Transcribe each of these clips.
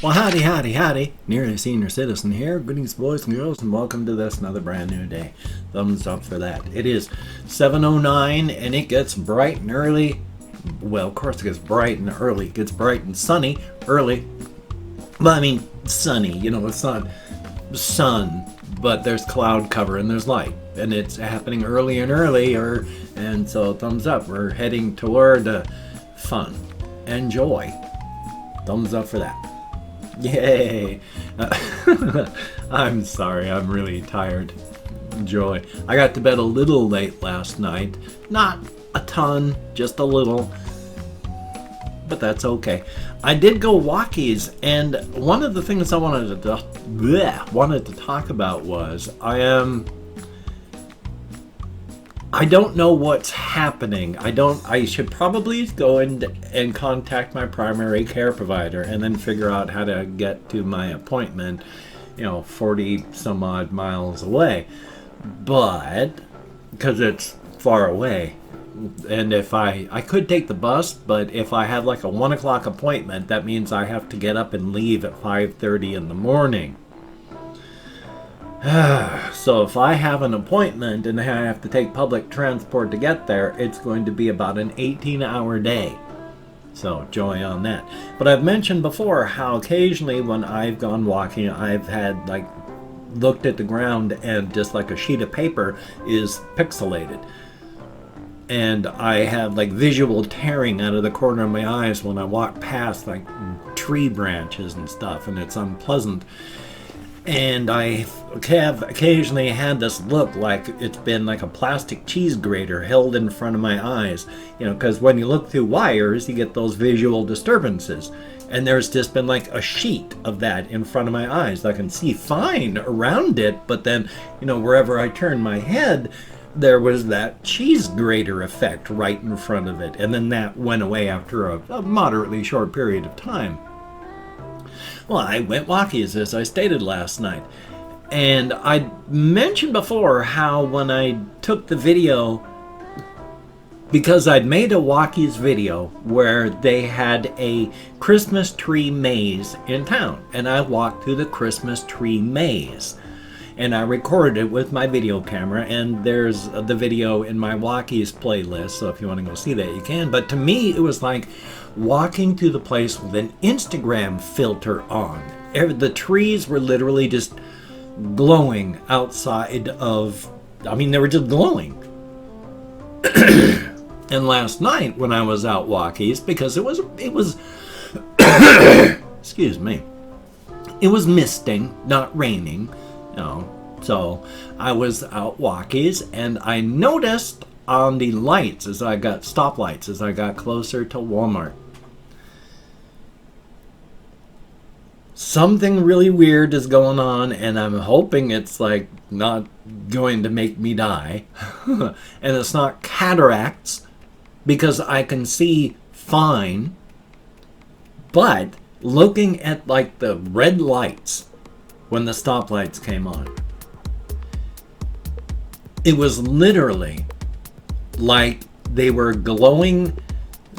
Well, howdy, howdy, howdy. Nearly Senior Citizen here. Greetings, boys and girls, and welcome to this another brand new day. Thumbs up for that. It is 7:09, and it gets bright and early. Well, of course, it gets bright and early. It gets bright and sunny early. But I mean, sunny. You know, it's not sun, but there's cloud cover and there's light, and it's happening early and earlier. And so, thumbs up. We're heading toward fun and joy. Thumbs up for that. Yay! I'm sorry, I'm really tired. Joy. I got to bed a little late last night. Not a ton, just a little. But that's okay. I did go walkies, and one of the things I wanted to talk about was I don't know what's happening. I should probably go and contact my primary care provider and then figure out how to get to my appointment, 40 some odd miles away. But, because it's far away. And if I could take the bus, but if I have like a 1 o'clock appointment, that means I have to get up and leave at 5:30 in the morning. So if I have an appointment and I have to take public transport to get there, it's going to be about an 18-hour day. So joy on that. But I've mentioned before how occasionally when I've gone walking, I've had looked at the ground and just like a sheet of paper is pixelated. And I have visual tearing out of the corner of my eyes when I walk past tree branches and stuff, and it's unpleasant. And I have occasionally had this look like it's been like a plastic cheese grater held in front of my eyes. Because when you look through wires, you get those visual disturbances. And there's just been like a sheet of that in front of my eyes. I can see fine around it, but then, wherever I turn my head, there was that cheese grater effect right in front of it. And then that went away after a moderately short period of time. Well, I went walkies, as I stated last night. And I mentioned before how when I took the video, because I'd made a walkies video where they had a Christmas tree maze in town. And I walked through the Christmas tree maze. And I recorded it with my video camera, and there's the video in my walkies playlist, so if you want to go see that, you can. But to me, it was like walking through the place with an Instagram filter on. The trees were literally just glowing outside of, they were just glowing. And last night when I was out walkies, because it was excuse me, it was misting, not raining. So I was out walkies, and I noticed on the lights stoplights as I got closer to Walmart, something really weird is going on, and I'm hoping it's not going to make me die. And it's not cataracts, because I can see fine, but looking at the red lights when the stoplights came on, it was literally like they were glowing,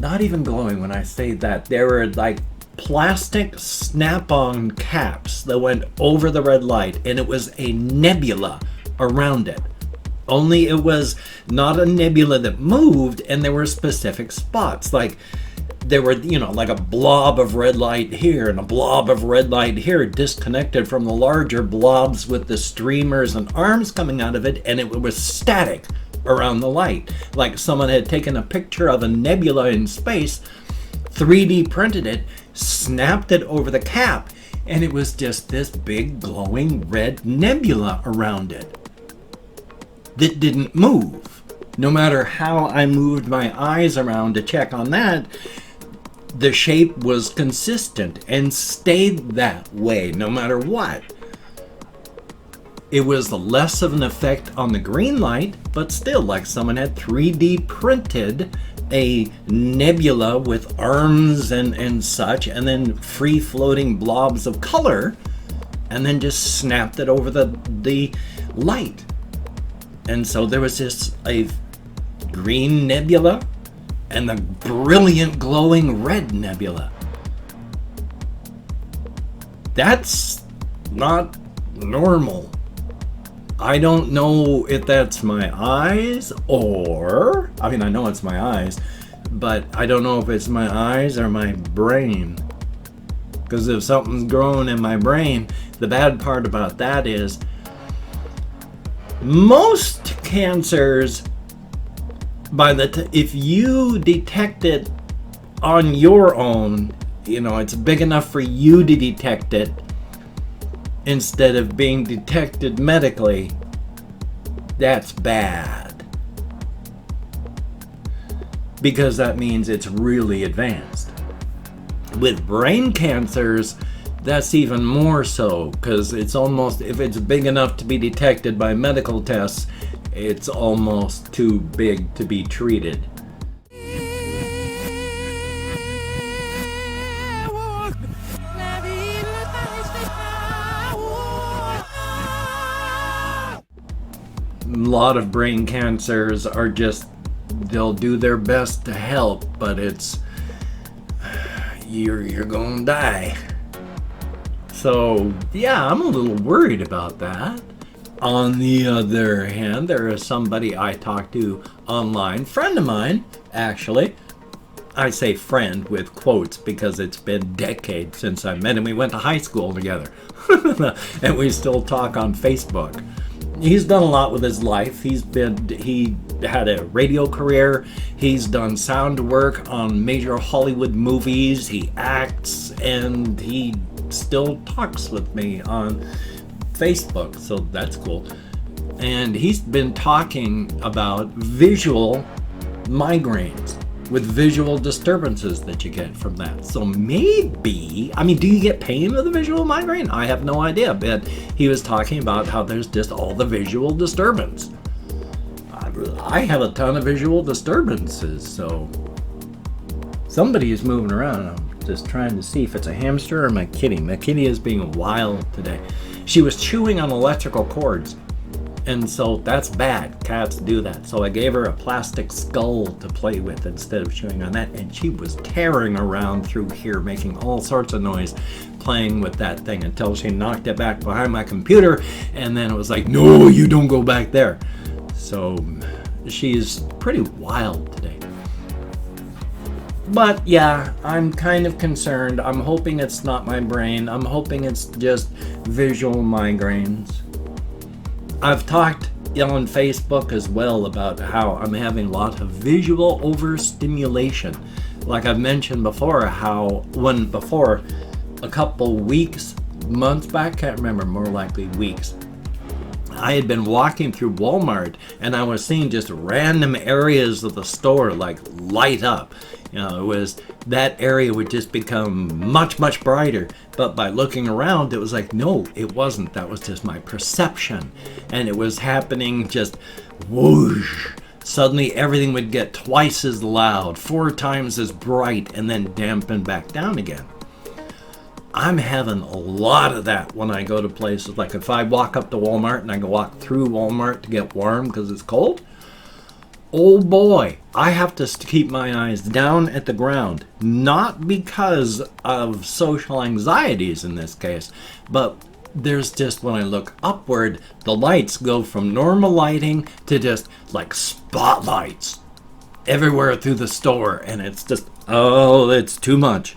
not even glowing when I say that. They were like plastic snap-on caps that went over the red light, and it was a nebula around it. Only it was not a nebula that moved, and there were specific spots. There were, like a blob of red light here and a blob of red light here, disconnected from the larger blobs with the streamers and arms coming out of it, and it was static around the light. Like someone had taken a picture of a nebula in space, 3D printed it, snapped it over the cap, and it was just this big glowing red nebula around it that didn't move. No matter how I moved my eyes around to check on that, the shape was consistent and stayed that way no matter what. It was less of an effect on the green light, but still like someone had 3D printed a nebula with arms and such, and then free floating blobs of color, and then just snapped it over the light. And so there was just a green nebula and the brilliant glowing red nebula. That's not normal. I don't know if that's my eyes or, I mean, I know it's my eyes, but I don't know if it's my eyes or my brain. Because if something's growing in my brain, the bad part about that is most cancers, if you detect it on your own, you know, it's big enough for you to detect it instead of being detected medically, that's bad. Because that means it's really advanced. With brain cancers, that's even more so, because it's almost, if it's big enough to be detected by medical tests, it's almost too big to be treated. A lot of brain cancers are just, they'll do their best to help, but it's, you're gonna die. So yeah, I'm a little worried about that. On the other hand, there is somebody I talked to online, friend of mine, actually. I say friend with quotes because it's been decades since I met him. We went to high school together. And we still talk on Facebook. He's done a lot with his life. He had a radio career. He's done sound work on major Hollywood movies. He acts, and he still talks with me on Facebook, so that's cool. And he's been talking about visual migraines with visual disturbances that you get from that. So maybe, I mean, do you get pain with a visual migraine? I have no idea, but he was talking about how there's just all the visual disturbance. I have a ton of visual disturbances, so somebody is moving around. I'm just trying to see if it's a hamster or my kitty. My kitty is being wild today. She was chewing on electrical cords. And so that's bad. Cats do that. So I gave her a plastic skull to play with instead of chewing on that. And she was tearing around through here, making all sorts of noise, playing with that thing until she knocked it back behind my computer. And then it was like, no, you don't go back there. So she's pretty wild today. But yeah, I'm kind of concerned. I'm hoping it's not my brain. I'm hoping it's just visual migraines. I've talked on Facebook as well about how I'm having a lot of visual overstimulation. Like I've mentioned before, how before a couple weeks, months back, can't remember, more likely weeks, I had been walking through Walmart and I was seeing just random areas of the store like light up. You know, it was, that area would just become much, much brighter. But by looking around, it was like, no, it wasn't. That was just my perception. And it was happening just whoosh. Suddenly everything would get twice as loud, 4 times as bright, and then dampen back down again. I'm having a lot of that when I go to places. Like if I walk up to Walmart and I go walk through Walmart to get warm because it's cold, oh boy, I have to keep my eyes down at the ground. Not because of social anxieties in this case, but there's just, when I look upward, the lights go from normal lighting to just like spotlights everywhere through the store. And it's just, oh, it's too much.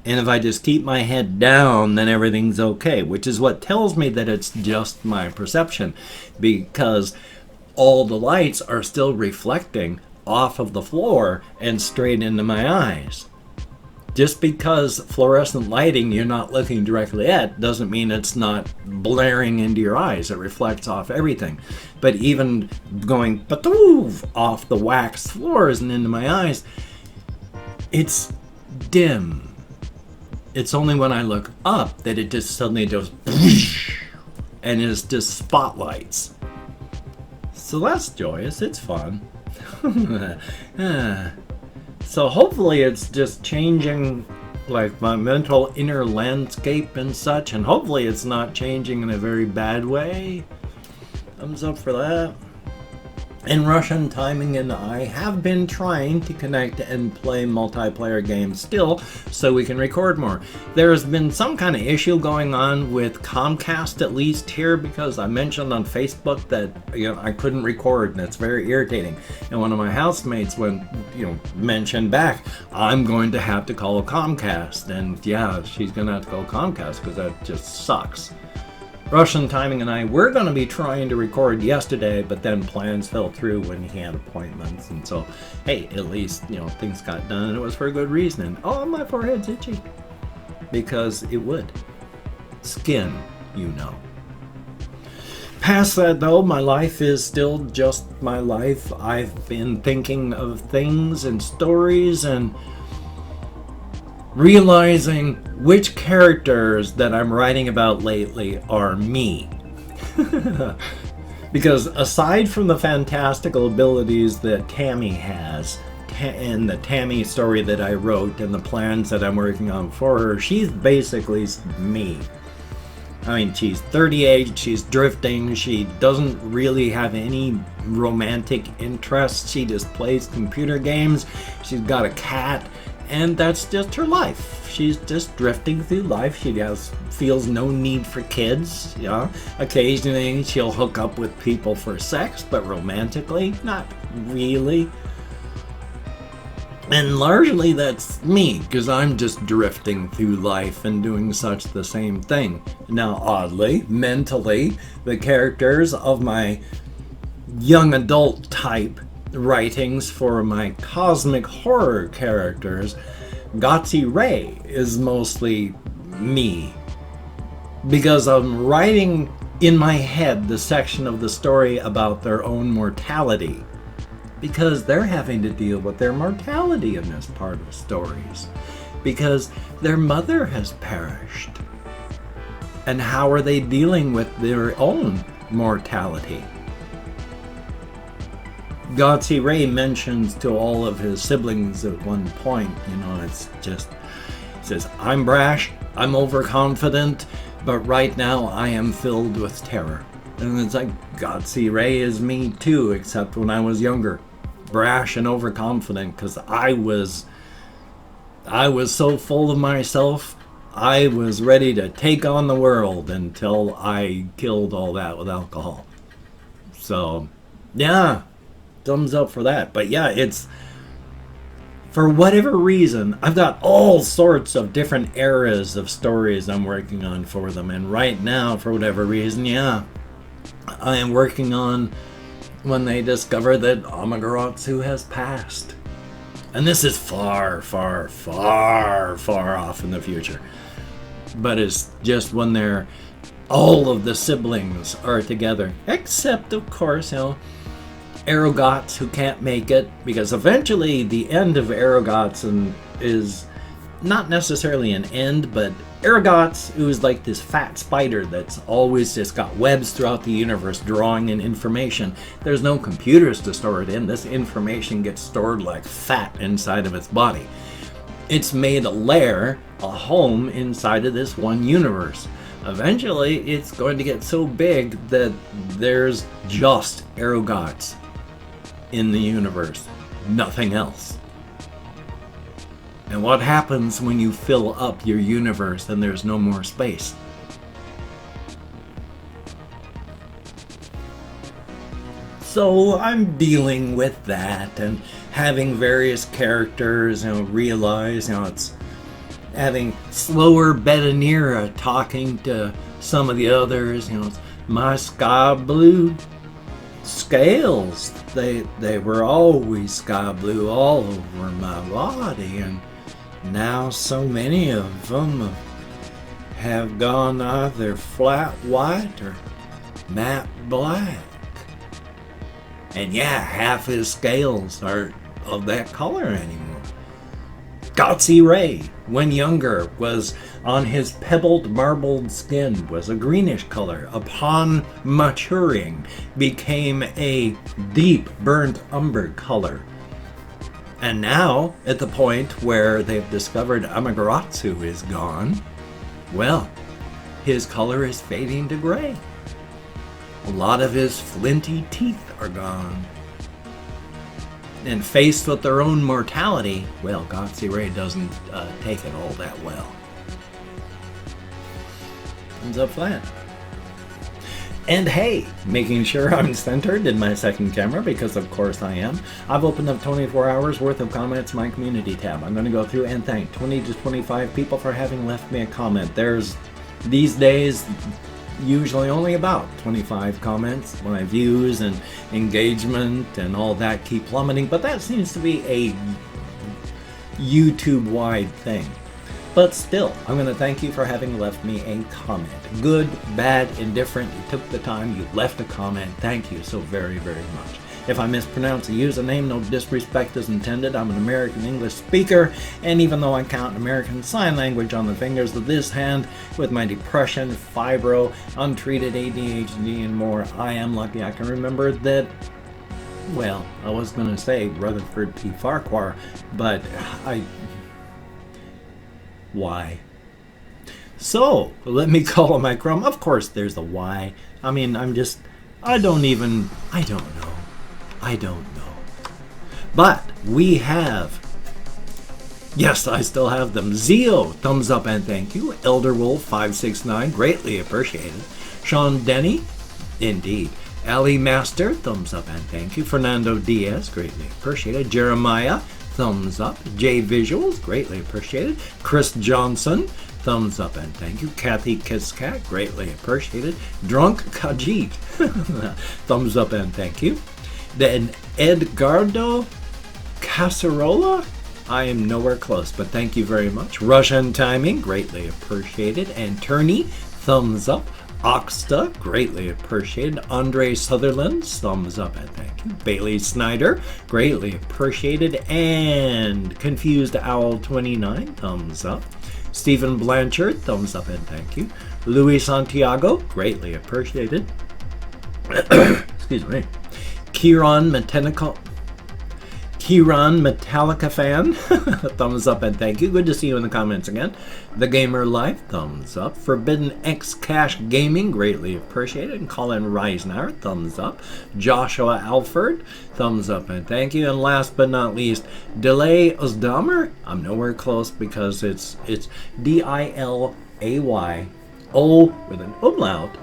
And if I just keep my head down, then everything's okay, which is what tells me that it's just my perception, because all the lights are still reflecting off of the floor and straight into my eyes. Just because fluorescent lighting you're not looking directly at doesn't mean it's not blaring into your eyes. It reflects off everything. But even going patoof off the waxed floors and into my eyes, it's dim. It's only when I look up that it just suddenly goes and it's just spotlights. So that's joyous. It's fun. So hopefully it's just changing like my mental inner landscape and such, and hopefully it's not changing in a very bad way. Thumbs up for that. And Russian Timing and I have been trying to connect and play multiplayer games still so we can record more. There's been some kind of issue going on with Comcast, at least here, because I mentioned on Facebook that I couldn't record, and it's very irritating. And one of my housemates mentioned back, I'm going to have to call Comcast. And yeah, she's going to have to call Comcast because that just sucks. Russian Timing and I were going to be trying to record yesterday, but then plans fell through when he had appointments. And so, hey, at least, things got done, and it was for a good reason. And, oh, my forehead's itchy. Because it would. Skin, Past that, though, my life is still just my life. I've been thinking of things and stories and realizing which characters that I'm writing about lately are me. Because aside from the fantastical abilities that Tammy has, and the Tammy story that I wrote and the plans that I'm working on for her, she's basically me. I mean, she's 38, she's drifting, she doesn't really have any romantic interests, she just plays computer games, she's got a cat, and that's just her life. She's just drifting through life. She feels no need for kids. Occasionally she'll hook up with people for sex, but romantically, not really. And largely that's me, because I'm just drifting through life and doing such the same thing. Now, oddly, mentally, the characters of my young adult type writings for my cosmic horror characters, Gotsy Ray is mostly me, because I'm writing in my head the section of the story about their own mortality, because they're having to deal with their mortality in this part of stories, because their mother has perished. And how are they dealing with their own mortality? Godsey Ray mentions to all of his siblings at one point, it's just, he says, I'm brash, I'm overconfident, but right now I am filled with terror. And it's like, Godsey Ray is me too, except when I was younger. Brash and overconfident, because I was so full of myself, I was ready to take on the world until I killed all that with alcohol. So, yeah. Thumbs up for that. But yeah, it's, for whatever reason, I've got all sorts of different eras of stories I'm working on for them. And right now, for whatever reason, I am working on when they discover that Amaterasu has passed. And this is far, far, far, far off in the future. But it's just when all of the siblings are together. Except, of course, Arrogots who can't make it, because eventually the end of Arrogots is not necessarily an end, but Arrogots, who is like this fat spider that's always just got webs throughout the universe drawing in information. There's no computers to store it in. This information gets stored like fat inside of its body. It's made a lair, a home inside of this one universe. Eventually, it's going to get so big that there's just Arrogots in the universe, nothing else. And what happens when you fill up your universe and there's no more space? So I'm dealing with that and having various characters, realize, it's having slower Betanira talking to some of the others, it's my sky blue scales, they were always sky blue all over my body, and now so many of them have gone either flat white or matte black. And half his scales aren't of that color anymore. Gotsy Ray, when younger, was on his pebbled, marbled skin was a greenish color. Upon maturing, became a deep burnt umber color. And now, at the point where they've discovered Amaterasu is gone, well, his color is fading to gray. A lot of his flinty teeth are gone. and faced with their own mortality, well, Godsey Ray doesn't take it all that well. Thumbs up flat. And hey, making sure I'm centered in my second camera, because of course I am, I've opened up 24 hours worth of comments in my community tab. I'm going to go through and thank 20 to 25 people for having left me a comment. There's, these days, usually only about 25 comments. My views and engagement and all that keep plummeting, but that seems to be a YouTube-wide thing. But still, I'm going to thank you for having left me a comment. Good, bad, indifferent, you took the time, you left a comment. Thank you so very, very much. If I mispronounce a username, no disrespect is intended. I'm an American English speaker, and even though I count American Sign Language on the fingers of this hand, with my depression, fibro, untreated ADHD, and more, I am lucky I can remember that, well, I was going to say Rutherford P. Farquhar, but why? So, let me call my Chrome. Of course there's a why. I mean, I don't know. But we have, yes, I still have them. Zio, thumbs up and thank you. Elderwolf569, greatly appreciated. Sean Denny, indeed. Ali Master, thumbs up and thank you. Fernando Diaz, greatly appreciated. Jeremiah, thumbs up. J Visuals, greatly appreciated. Chris Johnson, thumbs up and thank you. Kathy Kiskat, greatly appreciated. Drunk Kajit, thumbs up and thank you. Then Edgardo Casarola, I am nowhere close, but thank you very much. Russian Timing, greatly appreciated. And Turney, thumbs up. Oxta, greatly appreciated. Andre Sutherland, thumbs up and thank you. Bailey Snyder, greatly appreciated. And Confused Owl 29, thumbs up. Stephen Blanchard, thumbs up and thank you. Louis Santiago, greatly appreciated. Excuse me. Kieran Metallica fan, thumbs up and thank you. Good to see you in the comments again. The Gamer Life, thumbs up. Forbidden X Cash Gaming, greatly appreciated. And Colin Reisner, thumbs up. Joshua Alford, thumbs up and thank you. And last but not least, Delay Osdamer. I'm nowhere close because it's Dilay O with an umlaut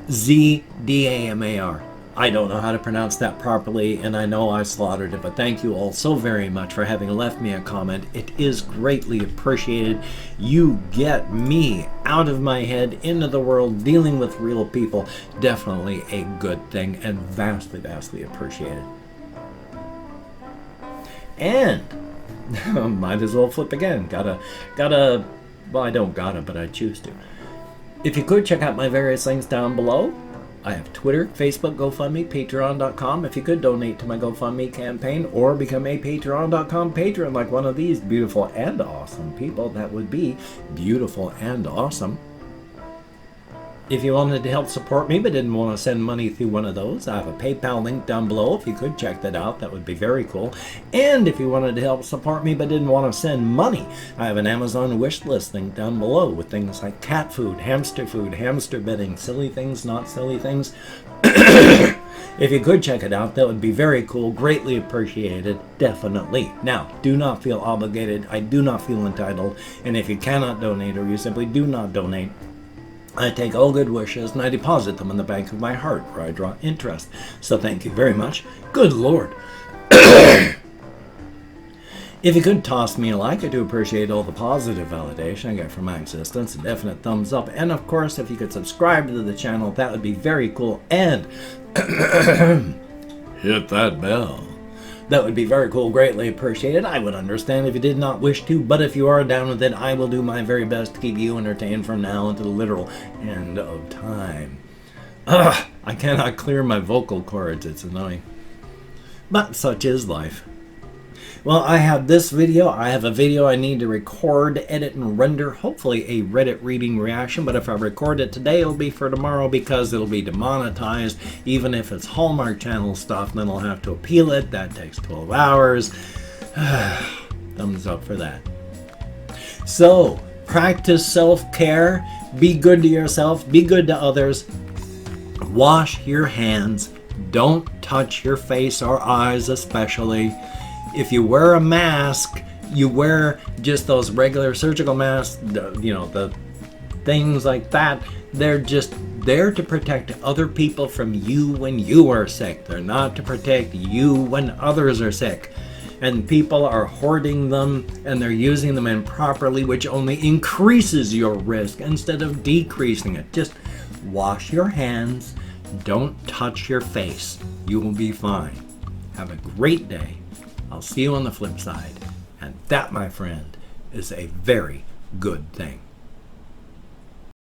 ZDAMAR. I don't know how to pronounce that properly, and I know I slaughtered it, but thank you all so very much for having left me a comment. It is greatly appreciated. You get me out of my head into the world, dealing with real people. Definitely a good thing, and vastly, vastly appreciated. And might as well flip again. Gotta, well, I don't gotta, but I choose to. If you could check out my various links down below. I have Twitter, Facebook, GoFundMe, Patreon.com. If you could donate to my GoFundMe campaign or become a Patreon.com patron like one of these beautiful and awesome people, that would be beautiful and awesome. If you wanted to help support me but didn't want to send money through one of those, I have a PayPal link down below. If you could check that out, that would be very cool. And if you wanted to help support me but didn't want to send money, I have an Amazon wish list link down below with things like cat food, hamster bedding, silly things, not silly things. If you could check it out, that would be very cool. Greatly appreciated, definitely. Now, do not feel obligated. I do not feel entitled. And if you cannot donate or you simply do not donate, I take all good wishes and I deposit them in the bank of my heart where I draw interest. So thank you very much. Good Lord. If you could toss me a like, I do appreciate all the positive validation I get from my existence. A definite thumbs up. And of course, if you could subscribe to the channel, that would be very cool. And hit that bell. That would be very cool, greatly appreciated. I would understand if you did not wish to, but if you are down with it, I will do my very best to keep you entertained from now until the literal end of time. I cannot clear my vocal cords, it's annoying. But such is life. Well, I have this video. I have a video I need to record, edit, and render. Hopefully a Reddit reading reaction, but if I record it today, it'll be for tomorrow because it'll be demonetized. Even if it's Hallmark Channel stuff, then I'll have to appeal it. That takes 12 hours. Thumbs up for that. So, practice self-care. Be good to yourself. Be good to others. Wash your hands Don't touch your face or eyes especially. If you wear a mask, you wear just those regular surgical masks, the things like that. They're just there to protect other people from you when you are sick. They're not to protect you when others are sick. And people are hoarding them and they're using them improperly, which only increases your risk instead of decreasing it. Just wash your hands. Don't touch your face. You will be fine. Have a great day. I'll see you on the flip side. And that, my friend, is a very good thing.